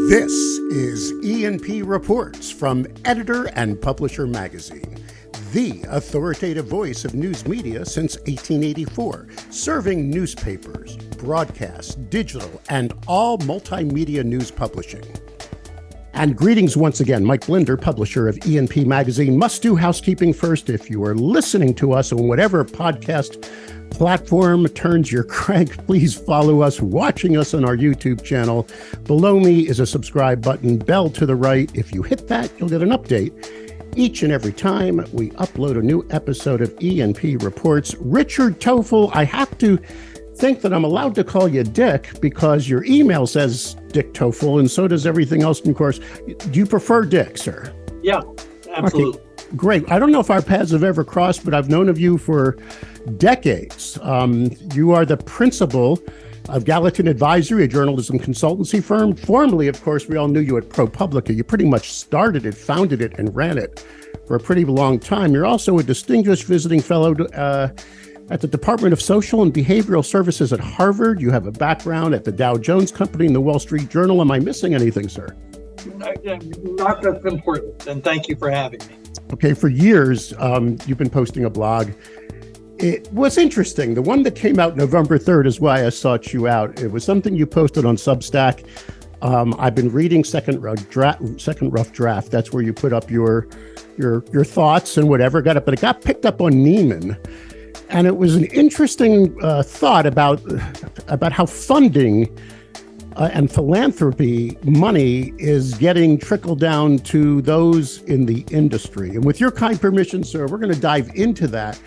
This is E&P Reports from Editor and Publisher Magazine, the authoritative voice of news media since 1884, serving newspapers, broadcasts, digital, and all multimedia news publishing. And greetings once again. Mike Blinder, publisher of E&P Magazine. Must do housekeeping first. If you are listening to us on whatever podcast platform turns your crank, please follow us, watching us on our YouTube channel. Below me is a subscribe button, bell to the right. If you hit that, you'll get an update each and every time we upload a new episode of E&P Reports. Richard Tofel, I have to think that I'm allowed to call you Dick because your email says Dick Tofel, and so does everything else, of course. Do you prefer Dick, sir? Yeah, absolutely. Okay, great. I don't know if our paths have ever crossed, but I've known of you for decades. You are the principal of Gallatin Advisory, a journalism consultancy firm. Formerly, of course, we all knew you at ProPublica. You pretty much started it, founded it, and ran it for a pretty long time. You're also a distinguished visiting fellow at the Department of Social and Behavioral Services at Harvard. You have a background at the Dow Jones Company and the Wall Street Journal. Am I missing anything, sir? Not that's important, and thank you for having me. Okay, for years, you've been posting a blog. It was interesting. The one that came out November 3rd is why I sought you out. It was something you posted on Substack. I've been reading Second Rough Draft. That's where you put up your thoughts and whatever. But it got picked up on Nieman. And it was an interesting thought about how funding and philanthropy money is getting trickled down to those in the industry. And with your kind permission, sir, we're going to dive into that,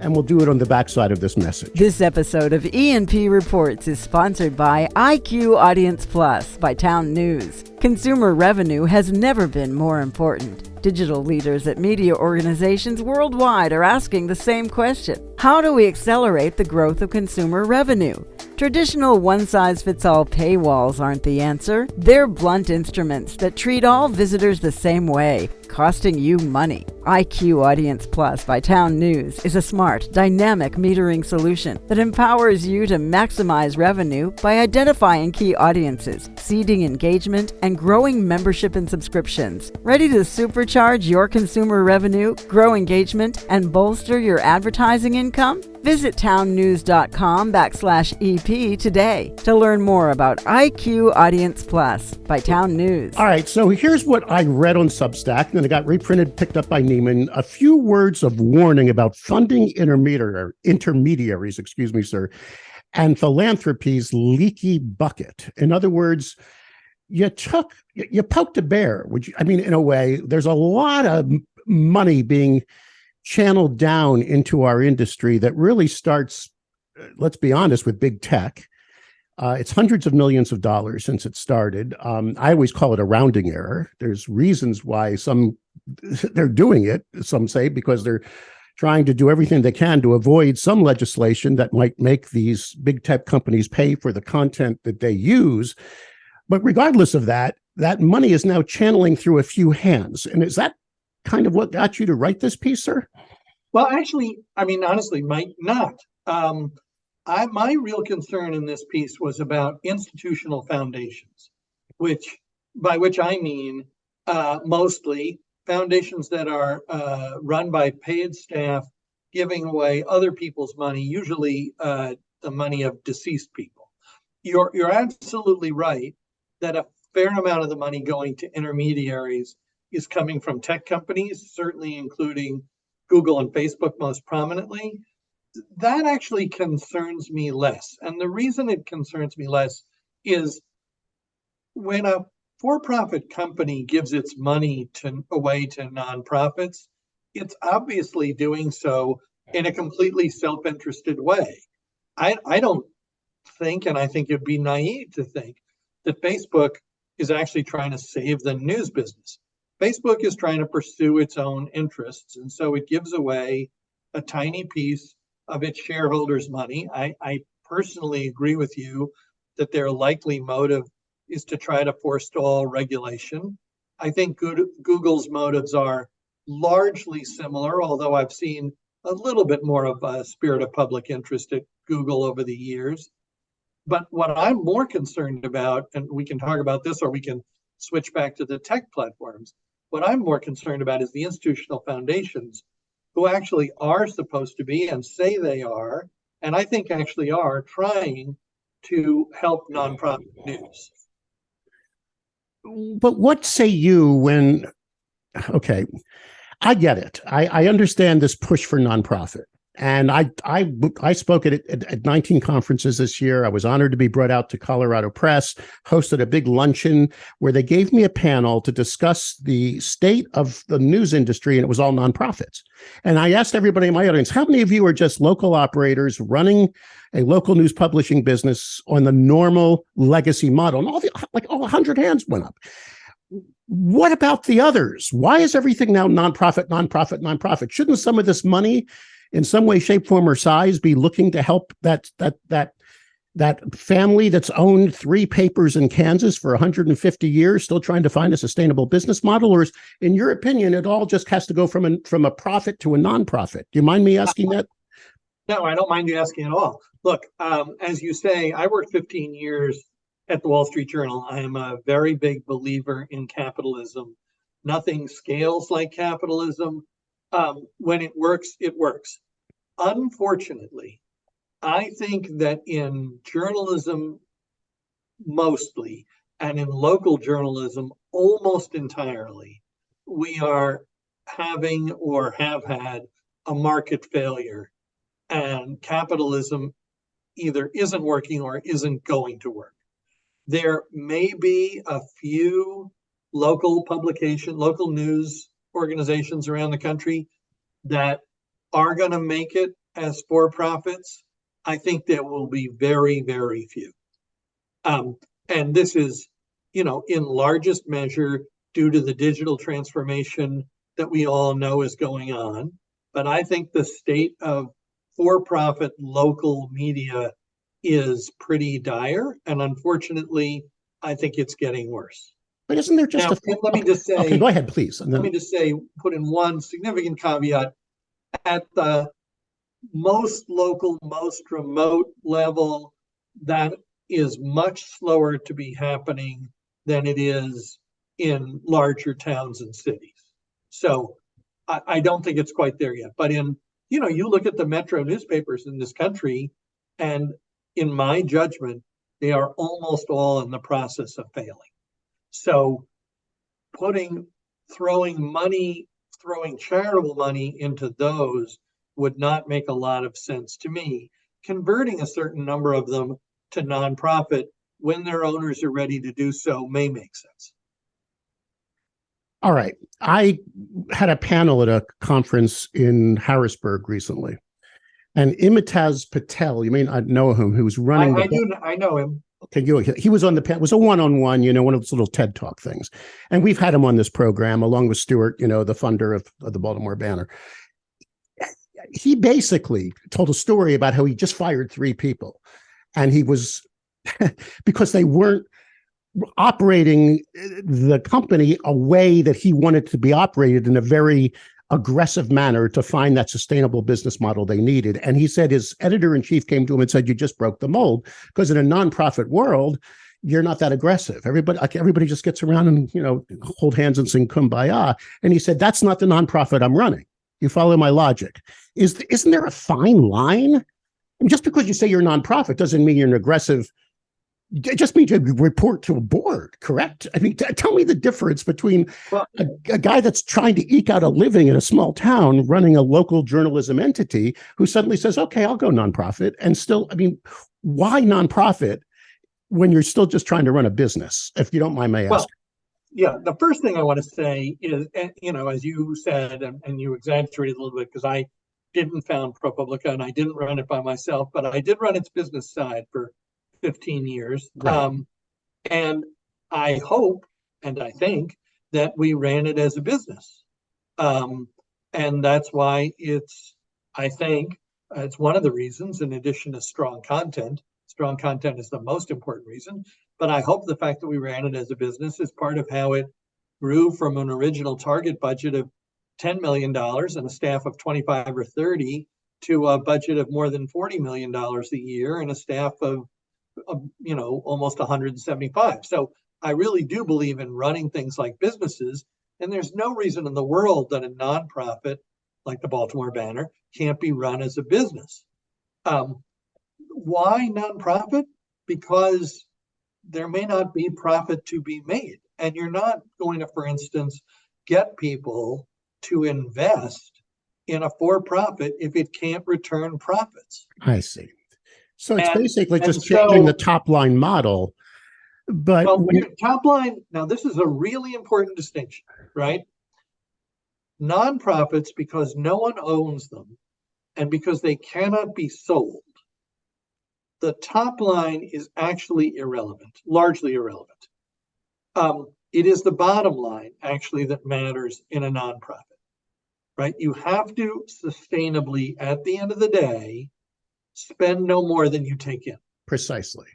and we'll do it on the backside of this message. This episode of E&P Reports is sponsored by IQ Audience Plus by Town News. Consumer revenue has never been more important. Digital leaders at media organizations worldwide are asking the same question. How do we accelerate the growth of consumer revenue? Traditional one-size-fits-all paywalls aren't the answer. They're blunt instruments that treat all visitors the same way, costing you money. IQ Audience Plus by Town News is a smart, dynamic metering solution that empowers you to maximize revenue by identifying key audiences, seeding engagement, and growing membership and subscriptions. Ready to supercharge your consumer revenue, grow engagement, and bolster your advertising income? Visit townnews.com/EP today to learn more about IQ Audience Plus by Town News. All right, so here's what I read on Substack, and then it got reprinted, picked up by Nieman. A few words of warning about funding intermediaries, sir, and philanthropy's leaky bucket. In other words, you poked a bear. In a way, there's a lot of money being channeled down into our industry that really starts, let's be honest, with big tech. It's hundreds of millions of dollars since it started. I always call it a rounding error. There's reasons why they're doing it, some say, because they're trying to do everything they can to avoid some legislation that might make these big tech companies pay for the content that they use. But regardless of that, that money is now channeling through a few hands. And is that kind of what got you to write this piece, sir? Well, actually, honestly, might not. My real concern in this piece was about institutional foundations, by which I mean mostly foundations that are run by paid staff giving away other people's money, usually the money of deceased people. You're absolutely right that a fair amount of the money going to intermediaries is coming from tech companies, certainly including Google and Facebook most prominently. That actually concerns me less. And the reason it concerns me less is when a for-profit company gives its money away to nonprofits, it's obviously doing so in a completely self-interested way. I don't think, and I think it'd be naive to think, that Facebook is actually trying to save the news business. Facebook is trying to pursue its own interests, and so it gives away a tiny piece of its shareholders' money. I personally agree with you that their likely motive is to try to forestall regulation. I think Google's motives are largely similar, although I've seen a little bit more of a spirit of public interest at Google over the years. But what I'm more concerned about, and we can talk about this or we can switch back to the tech platforms. What I'm more concerned about is the institutional foundations who actually are supposed to be and say they are, and I think actually are trying to help nonprofit news. But what say you when, okay, I get it. I understand this push for nonprofit. And I spoke at 19 conferences this year. I was honored to be brought out to Colorado Press, hosted a big luncheon where they gave me a panel to discuss the state of the news industry, and it was all nonprofits. And I asked everybody in my audience, how many of you are just local operators running a local news publishing business on the normal legacy model? And all 100 hands went up. What about the others? Why is everything now nonprofit, nonprofit, nonprofit? Shouldn't some of this money in some way, shape, form, or size be looking to help that family that's owned 3 papers in Kansas for 150 years, still trying to find a sustainable business model? Or is, in your opinion, it all just has to go from a profit to a nonprofit? Do you mind me asking that? No, I don't mind you asking at all. Look, as you say, I worked 15 years at the Wall Street Journal. I am a very big believer in capitalism. Nothing scales like capitalism. When it works, it works. Unfortunately, I think that in journalism mostly, and in local journalism almost entirely, we are having or have had a market failure, and capitalism either isn't working or isn't going to work. There may be a few local news organizations around the country that are going to make it as for-profits. I think there will be very, very few. And this is, in largest measure due to the digital transformation that we all know is going on. But I think the state of for-profit local media is pretty dire. And unfortunately, I think it's getting worse. But isn't there just let me just say, okay, go ahead, please. Let me just say, put in one significant caveat. At the most local, most remote level, that is much slower to be happening than it is in larger towns and cities. So I don't think it's quite there yet. But you look at the metro newspapers in this country, and in my judgment, they are almost all in the process of failing. So throwing charitable money into those would not make a lot of sense to me. Converting a certain number of them to nonprofit when their owners are ready to do so may make sense. All right. I had a panel at a conference in Harrisburg recently, and Imitaz Patel, you may not know him, who was running. I know him. Okay, he was on the panel. It was a one-on-one, one of those little TED Talk things. And we've had him on this program along with Stuart, the funder of the Baltimore Banner. He basically told a story about how he just fired 3 people. And he was, because they weren't operating the company a way that he wanted to be operated, in a very aggressive manner to find that sustainable business model they needed. And he said his editor-in-chief came to him and said, you just broke the mold, because in a nonprofit world, you're not that aggressive. Everybody just gets around and, hold hands and sing Kumbaya. And he said, that's not the nonprofit I'm running. You follow my logic. Isn't there a fine line? And just because you say you're a nonprofit doesn't mean you're an aggressive. It just means you report to a board, correct? I mean, tell me the difference between a guy that's trying to eke out a living in a small town running a local journalism entity who suddenly says, okay, I'll go nonprofit. And still, why nonprofit when you're still just trying to run a business, if you don't mind my asking? Yeah, the first thing I want to say is, as you said, and you exaggerated a little bit, because I didn't found ProPublica and I didn't run it by myself, but I did run its business side for 15 years. Right. And I hope and I think that we ran it as a business. And that's why I think it's one of the reasons, in addition to strong content is the most important reason. But I hope the fact that we ran it as a business is part of how it grew from an original target budget of $10 million and a staff of 25 or 30 to a budget of more than $40 million a year and a staff of almost 175. So I really do believe in running things like businesses, and there's no reason in the world that a nonprofit like the Baltimore Banner can't be run as a business. Why nonprofit? Because there may not be profit to be made, and you're not going to, for instance, get people to invest in a for-profit if it can't return profits. I see. So it's And- basically and just changing so- the top line model. But Well, when, top line, now this is a really important distinction, right? Nonprofits, because no one owns them and because they cannot be sold, the top line is actually irrelevant, largely irrelevant. It is the bottom line actually that matters in a nonprofit, right? You have to sustainably, at the end of the day, spend no more than you take in. precisely.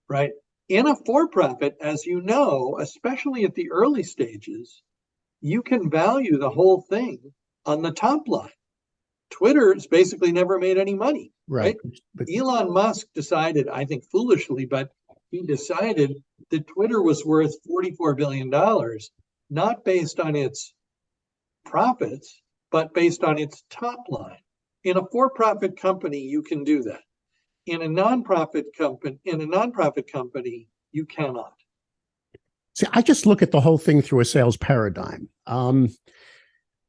Right? In a for-profit, as you know, especially at the early stages, you can value the whole thing on the top line. Twitter has basically never made any money, right? But Elon Musk decided, I think foolishly, but he decided that Twitter was worth $44 billion, not based on its profits, but based on its top line. In a for-profit company, you can do that. In a nonprofit company, you cannot. see, I just look at the whole thing through a sales paradigm.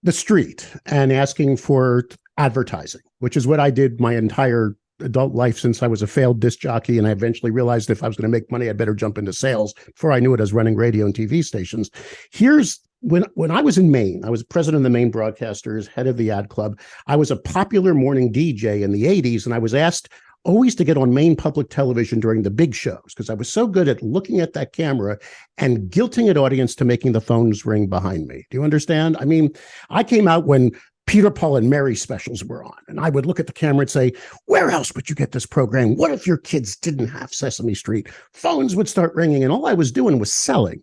The street and asking for advertising, which is what I did my entire adult life since I was a failed disc jockey. And I eventually realized if I was going to make money, I'd better jump into sales. Before I knew it, I was running radio and TV stations. Here's when I was in Maine, I was president of the Maine Broadcasters, head of the ad club. I was a popular morning DJ in the 80s, and I was asked always to get on Maine public television during the big shows because I was so good at looking at that camera and guilting an audience to making the phones ring behind me. Do you understand? I mean, I came out when Peter, Paul, and Mary specials were on, and I would look at the camera and say, where else would you get this program? What if your kids didn't have Sesame Street? Phones would start ringing, and all I was doing was selling.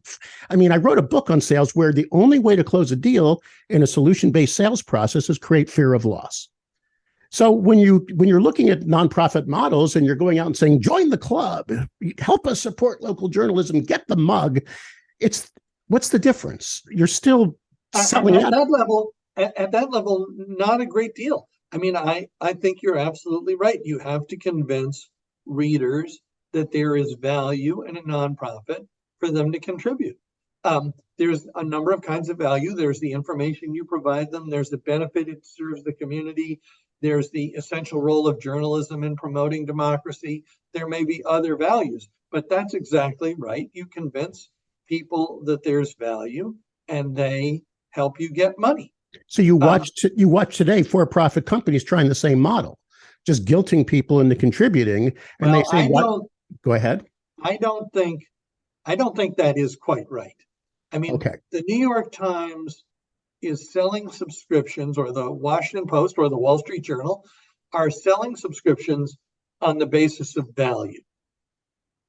I mean, I wrote a book on sales where the only way to close a deal in a solution-based sales process is create fear of loss. So when you're looking at nonprofit models and you're going out and saying, join the club, help us support local journalism, get the mug, what's the difference? You're still selling at that level, not a great deal. I mean, I think you're absolutely right. You have to convince readers that there is value in a nonprofit for them to contribute. There's a number of kinds of value. There's the information you provide them. There's the benefit it serves the community. There's the essential role of journalism in promoting democracy. There may be other values, but that's exactly right. You convince people that there's value and they help you get money. So you watch today for-profit companies trying the same model, just guilting people into contributing, and they say, "What?" Go ahead. I don't think that is quite right. I mean, okay. The New York Times is selling subscriptions, or the Washington Post or the Wall Street Journal are selling subscriptions on the basis of value.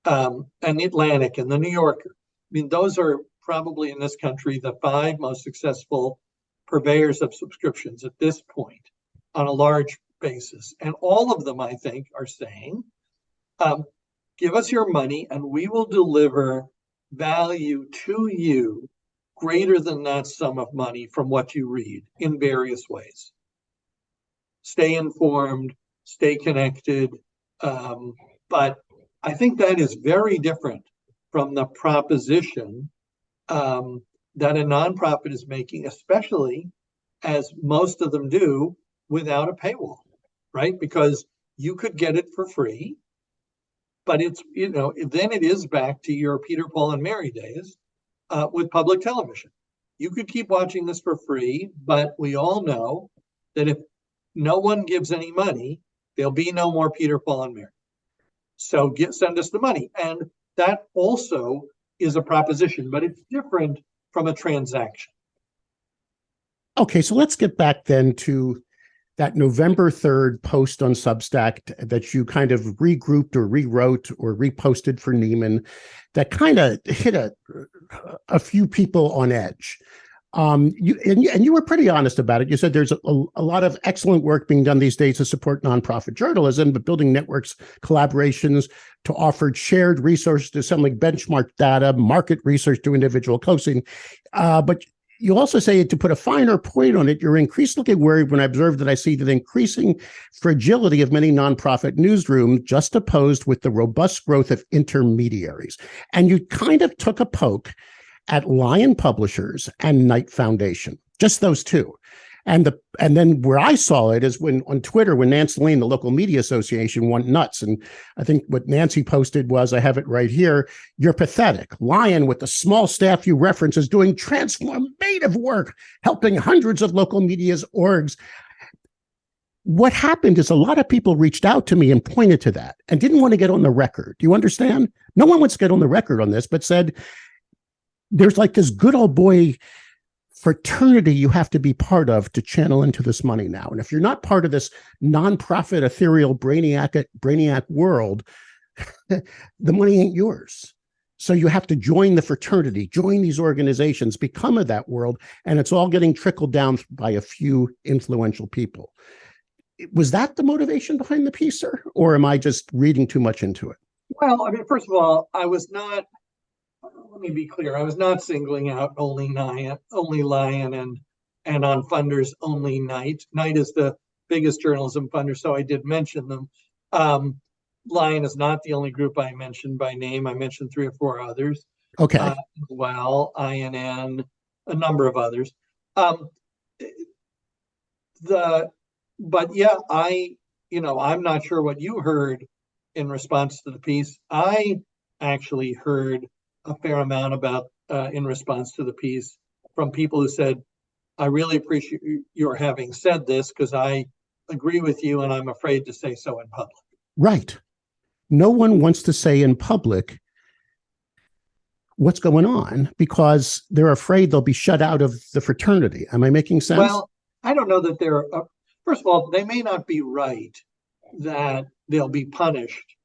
And the Atlantic and the New Yorker. I mean, those are probably in this country the 5 most successful purveyors of subscriptions at this point on a large basis. And all of them, I think, are saying, give us your money and we will deliver value to you greater than that sum of money from what you read in various ways. Stay informed, stay connected. But I think that is very different from the proposition that a nonprofit is making, especially as most of them do without a paywall, right? Because you could get it for free, but it's, then it is back to your Peter, Paul, and Mary days with public television. You could keep watching this for free, but we all know that if no one gives any money, there'll be no more Peter, Paul, and Mary. So send us the money. And that also is a proposition, but it's different from a transaction. Okay, so let's get back then to that November 3rd post on Substack that you kind of regrouped or rewrote or reposted for Nieman that kind of hit a few people on edge. You were pretty honest about it. You said there's a lot of excellent work being done these days to support nonprofit journalism, but building networks, collaborations to offer shared resources to assembling benchmark data, market research to individual posting. But you also say, to put a finer point on it, you're increasingly worried when I observe that I see the increasing fragility of many nonprofit newsrooms juxtaposed with the robust growth of intermediaries. And you kind of took a poke at Lion Publishers and Knight Foundation, just those two. And then where I saw it is when on Twitter, when Nancy Lane, the local media association, went nuts. And I think what Nancy posted was, I have it right here, "You're pathetic. Lion, with the small staff you reference, is doing transformative work, helping hundreds of local media's orgs." What happened is a lot of people reached out to me and pointed to that and didn't want to get on the record. Do you understand? No one wants to get on the record on this, but said, there's like this good old boy fraternity you have to be part of to channel into this money now. And if you're not part of this nonprofit, ethereal brainiac world, the money ain't yours. So you have to join the fraternity, join these organizations, become of that world, and it's all getting trickled down by a few influential people. Was that the motivation behind the piece, sir? Or am I just reading too much into it? Well, I mean, first of all, I was not, let me be clear, I was not singling out only Lion and on funders only Knight. Knight is the biggest journalism funder, so I did mention them. Lion is not the only group I mentioned by name. I mentioned 3 or 4 others. Okay. Well, INN, a number of others. But yeah, I'm not sure what you heard in response to the piece. I actually heard a fair amount about in response to the piece from people who said, "I really appreciate your having said this because I agree with you and I'm afraid to say so in public." Right. No one wants to say in public what's going on because they're afraid they'll be shut out of the fraternity. Am I making sense? Well, I don't know that they're, first of all, they may not be right that they'll be punished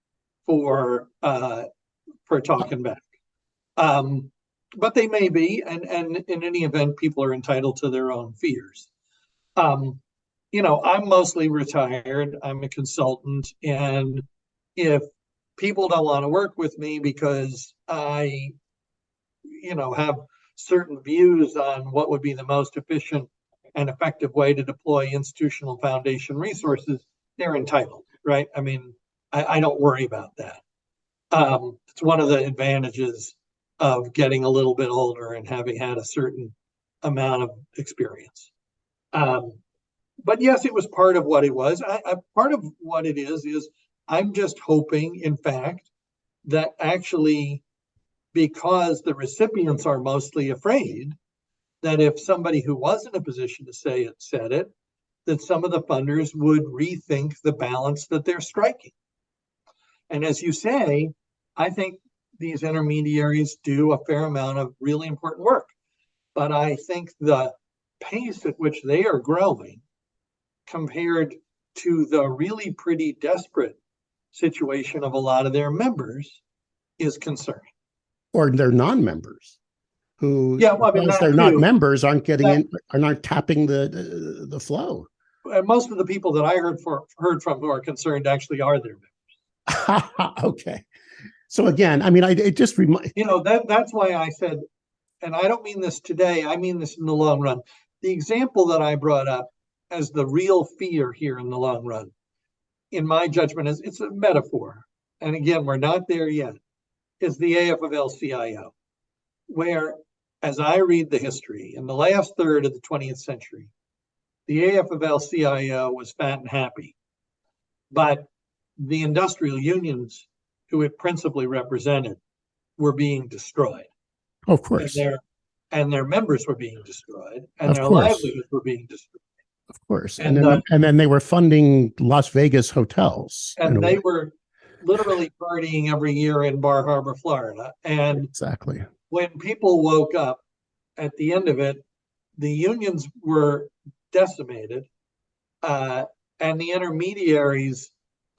for talking back. But they may be, and in any event, people are entitled to their own fears. I'm mostly retired. I'm a consultant, and if people don't want to work with me because I, have certain views on what would be the most efficient and effective way to deploy institutional foundation resources, they're entitled, right? I mean, I don't worry about that. It's one of the advantages of getting a little bit older and having had a certain amount of experience. But yes, it was part of what it was. Part of what it is I'm just hoping, in fact, that actually, because the recipients are mostly afraid that if somebody who was in a position to say it said it, that some of the funders would rethink the balance that they're striking. And as you say, I think these intermediaries do a fair amount of really important work. But I think the pace at which they are growing compared to the really pretty desperate situation of a lot of their members is concerning. Or they're non-members who, because they're not members, aren't getting in, are not tapping the flow. And most of the people that I heard from who are concerned actually are their members. Okay. So again, I mean, it just reminds that's why I said, and I don't mean this today, I mean this in the long run. The example that I brought up as the real fear here in the long run, in my judgment, it's a metaphor. And again, we're not there yet, is the AFL-CIO, where, as I read the history, in the last third of the 20th century, the AFL-CIO was fat and happy. But the industrial unions, who it principally represented, were being destroyed. Of course. And their members were being destroyed, and their livelihoods were being destroyed. Of course. And then they were funding Las Vegas hotels. And they were literally partying every year in Bar Harbor, Florida. And exactly. When people woke up at the end of it, the unions were decimated, and the intermediaries,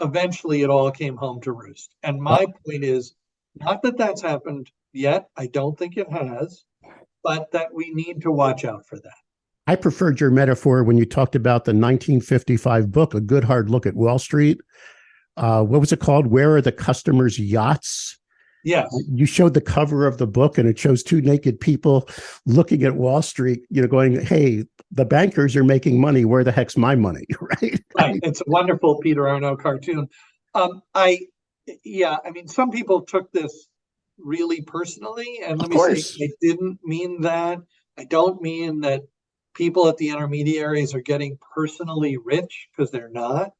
eventually it all came home to roost. And my point is, not that that's happened yet. I don't think it has. but that we need to watch out for that. I preferred your metaphor when you talked about the 1955 book, A Good Hard Look at Wall Street. What was it called? Where Are the Customers' Yachts? Yes. You showed the cover of the book, and it shows two naked people looking at Wall Street, going, hey, the bankers are making money. Where the heck's my money? Right. Right. It's a wonderful Peter Arno cartoon. Some people took this really personally, and let me say, I didn't mean that. I don't mean that people at the intermediaries are getting personally rich, because they're not.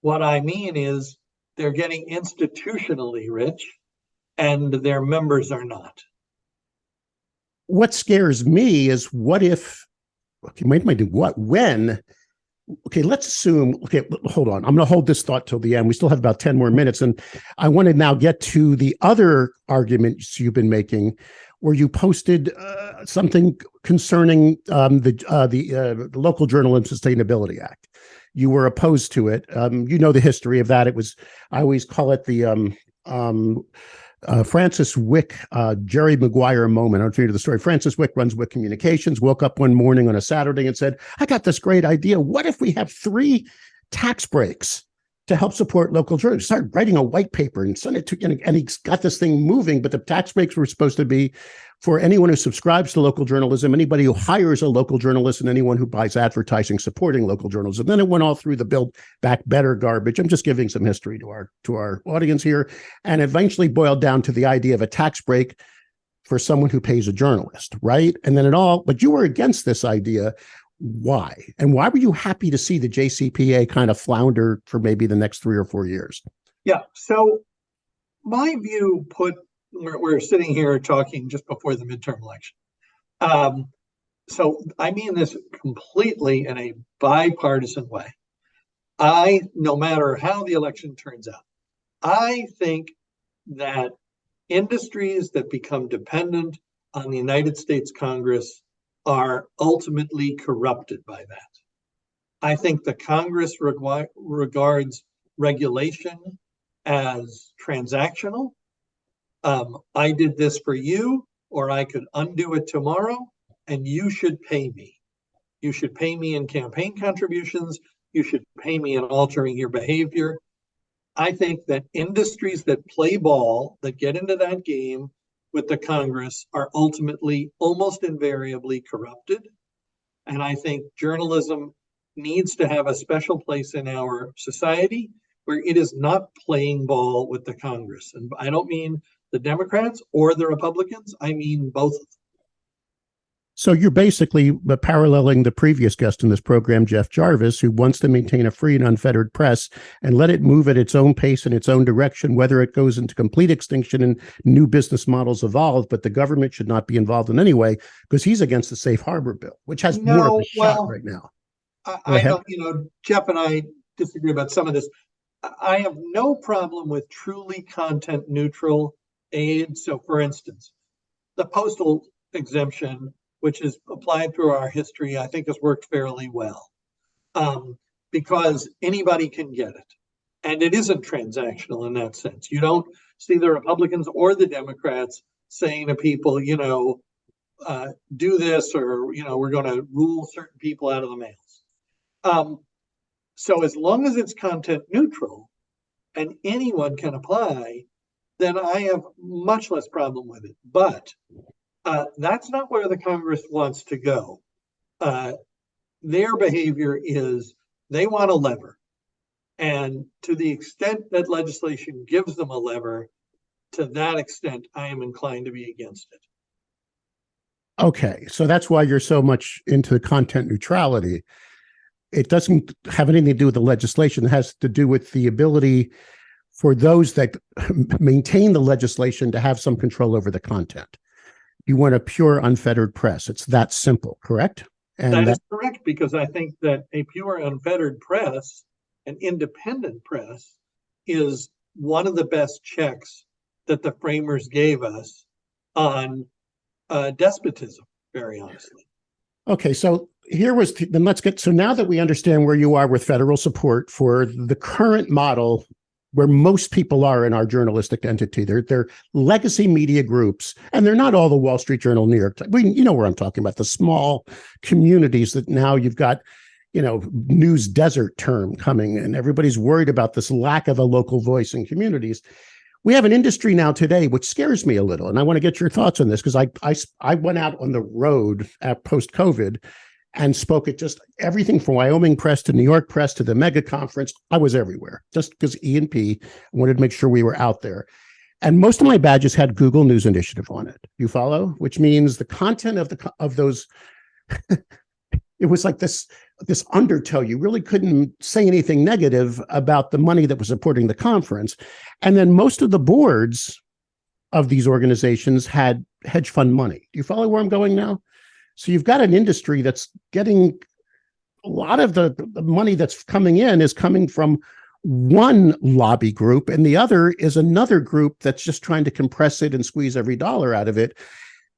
What I mean is they're getting institutionally rich, and their members are not. What scares me is what if, might do what, when, let's assume, hold on. I'm going to hold this thought till the end. We still have about 10 more minutes. And I want to now get to the other arguments you've been making, where you posted something concerning the Local Journalism Sustainability Act. You were opposed to it. You know the history of that. It was, I always call it the Francis Wick, Jerry Maguire moment. I don't know if you know the story. Francis Wick runs Wick Communications, woke up one morning on a Saturday and said, I got this great idea. What if we have 3 tax breaks to help support local journalists? Started writing a white paper and sent it to, and he got this thing moving. But the tax breaks were supposed to be for anyone who subscribes to local journalism, anybody who hires a local journalist, and anyone who buys advertising supporting local journalism. Then it went all through the Build Back Better garbage. I'm just giving some history to our audience here, and eventually boiled down to the idea of a tax break for someone who pays a journalist, right? And then but you were against this idea. Why? And why were you happy to see the JCPA kind of flounder for maybe the next 3 or 4 years? Yeah. So my view we're sitting here talking just before the midterm election. So I mean this completely in a bipartisan way. No matter how the election turns out, I think that industries that become dependent on the United States Congress are ultimately corrupted by that. I think the Congress regards regulation as transactional. I did this for you, or I could undo it tomorrow, and you should pay me. You should pay me in campaign contributions. You should pay me in altering your behavior. I think that industries that play ball, that get into that game with the Congress, are ultimately almost invariably corrupted. And I think journalism needs to have a special place in our society where it is not playing ball with the Congress. And I don't mean the Democrats or the Republicans. I mean both of them. So you're basically paralleling the previous guest in this program, Jeff Jarvis, who wants to maintain a free and unfettered press and let it move at its own pace in its own direction, whether it goes into complete extinction and new business models evolve, but the government should not be involved in any way, because he's against the safe harbor bill, which has more of a shot right now. I don't, Jeff and I disagree about some of this. I have no problem with truly content neutral aid. So for instance, the postal exemption, which is applied through our history, I think has worked fairly well, because anybody can get it. And it isn't transactional in that sense. You don't see the Republicans or the Democrats saying to people, do this, or, we're going to rule certain people out of the mails. So as long as it's content neutral and anyone can apply, then I have much less problem with it. But that's not where the Congress wants to go. Their behavior is they want a lever. And to the extent that legislation gives them a lever, to that extent, I am inclined to be against it. Okay, so that's why you're so much into content neutrality. It doesn't have anything to do with the legislation. It has to do with the ability for those that maintain the legislation to have some control over the content. You want a pure, unfettered press. It's that simple, correct? And that is correct, because I think that a pure, unfettered press, an independent press, is one of the best checks that the framers gave us on despotism, very honestly. Okay, so then let's get, so now that we understand where you are with federal support for the current model where most people are in our journalistic entity. They're legacy media groups, and they're not all the Wall Street Journal, New York Times. You know where I'm talking about, the small communities that now you've got, news desert term coming, and everybody's worried about this lack of a local voice in communities. We have an industry now today, which scares me a little, and I want to get your thoughts on this, because I went out on the road at post-COVID and spoke at just everything from Wyoming press to New York press to the mega conference. I was everywhere just because E&P wanted to make sure we were out there. And most of my badges had Google News Initiative on it. You follow? Which means the content of those, it was like this undertow. You really couldn't say anything negative about the money that was supporting the conference. And then most of the boards of these organizations had hedge fund money. Do you follow where I'm going now? So you've got an industry that's getting a lot of the money that's coming in is coming from one lobby group, and the other is another group that's just trying to compress it and squeeze every dollar out of it.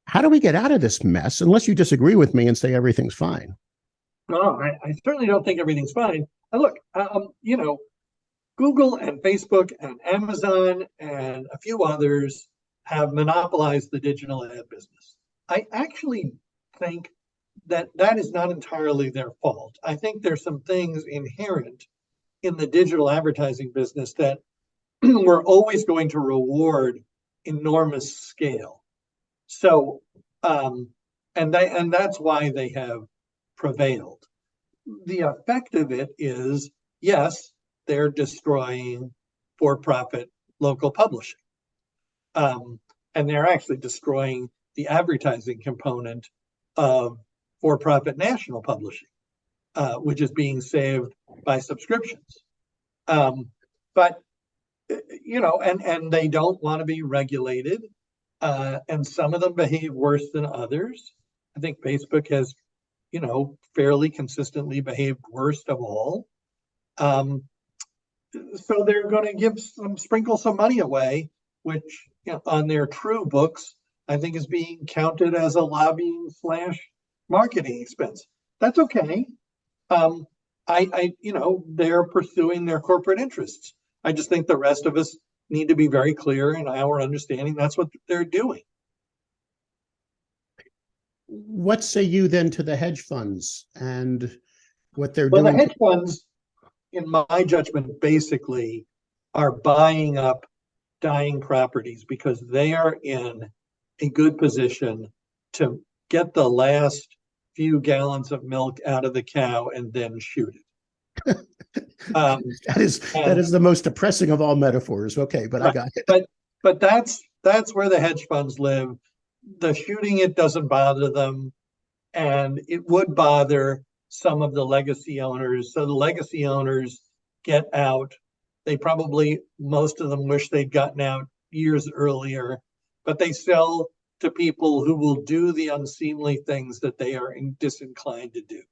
How do we get out of this mess? Unless you disagree with me and say everything's fine. No, I certainly don't think everything's fine. And look, Google and Facebook and Amazon and a few others have monopolized the digital ad business. I actually think that is not entirely their fault. I think there's some things inherent in the digital advertising business that we're always going to reward enormous scale. So, and that's why they have prevailed. The effect of it is, yes, they're destroying for-profit local publishing. And they're actually destroying the advertising component of for-profit national publishing, which is being saved by subscriptions. But, and they don't want to be regulated. And some of them behave worse than others. I think Facebook has, fairly consistently behaved worst of all. So they're going to sprinkle some money away, which on their true books, I think is being counted as a lobbying / marketing expense. That's okay. They're pursuing their corporate interests. I just think the rest of us need to be very clear in our understanding that's what they're doing. What say you then to the hedge funds and what they're doing? Well, the hedge funds, in my judgment, basically are buying up dying properties because they are in a good position to get the last few gallons of milk out of the cow and then shoot it. That is the most depressing of all metaphors. Okay, but right. I got it. But that's where the hedge funds live. The shooting it doesn't bother them, and it would bother some of the legacy owners. So the legacy owners get out. They probably, most of them wish they'd gotten out years earlier, but they sell to people who will do the unseemly things that they are disinclined to do.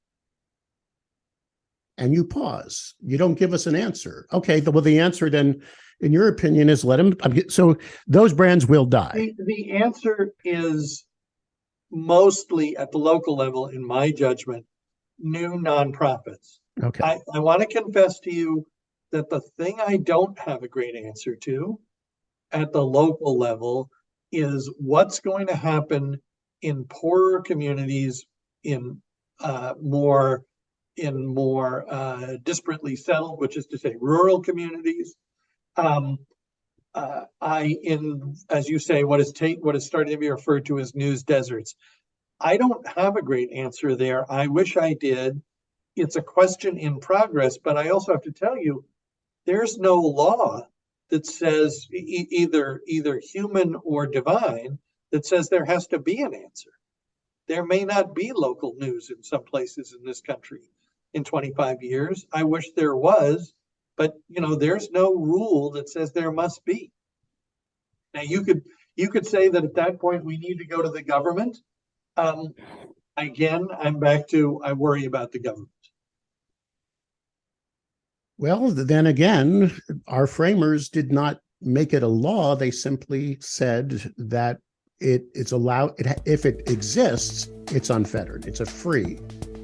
And you pause. You don't give us an answer. Okay, well, the answer then, in your opinion, is let them. So those brands will die. The answer is mostly at the local level, in my judgment, new nonprofits. Okay. I want to confess to you that the thing I don't have a great answer to at the local level is what's going to happen in poorer communities, in more disparately settled, which is to say rural communities. As you say, what is starting to be referred to as news deserts. I don't have a great answer there. I wish I did. It's a question in progress, but I also have to tell you, there's no law that says either human or divine that says there has to be an answer. There may not be local news in some places in this country in 25 years. I wish there was, but there's no rule that says there must be. Now you could say that at that point we need to go to the government. Again, I'm back to I worry about the government. Well, then again, our framers did not make it a law. They simply said that it's allowed. If it exists, it's unfettered. It's a free,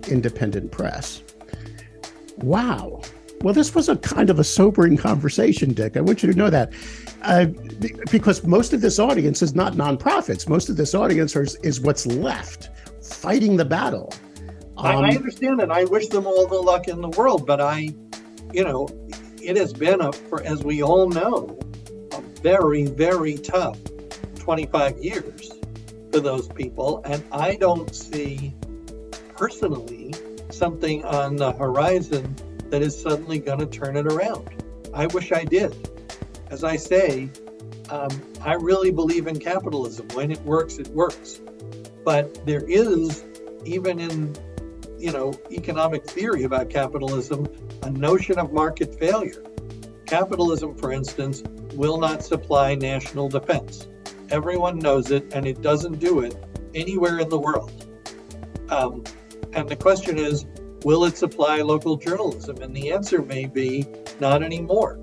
independent press. Wow. Well, this was a kind of a sobering conversation, Dick. I want you to know that. Because most of this audience is not nonprofits. Most of this audience is what's left, fighting the battle. I understand it. I wish them all the luck in the world, but it has been, as we all know, a very, very tough 25 years for those people. And I don't see, personally, something on the horizon that is suddenly going to turn it around. I wish I did. As I say, I really believe in capitalism. When it works, it works. But there is, even in economic theory about capitalism, a notion of market failure. Capitalism, for instance, will not supply national defense. Everyone knows it, and it doesn't do it anywhere in the world. And the question is, will it supply local journalism? And the answer may be not anymore.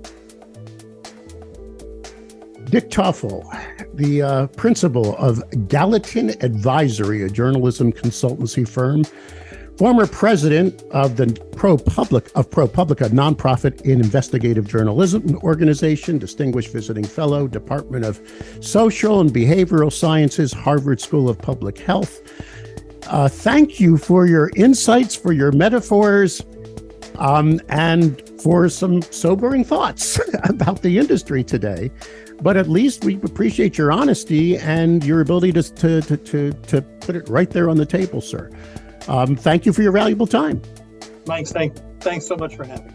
Dick Tofel, the principal of Gallatin Advisory, a journalism consultancy firm, former president of the ProPublica, nonprofit in investigative journalism organization, distinguished visiting fellow, Department of Social and Behavioral Sciences, Harvard School of Public Health. Thank you for your insights, for your metaphors, and for some sobering thoughts about the industry today. But at least we appreciate your honesty and your ability to put it right there on the table, sir. Thank you for your valuable time. Mike, thanks so much for having me.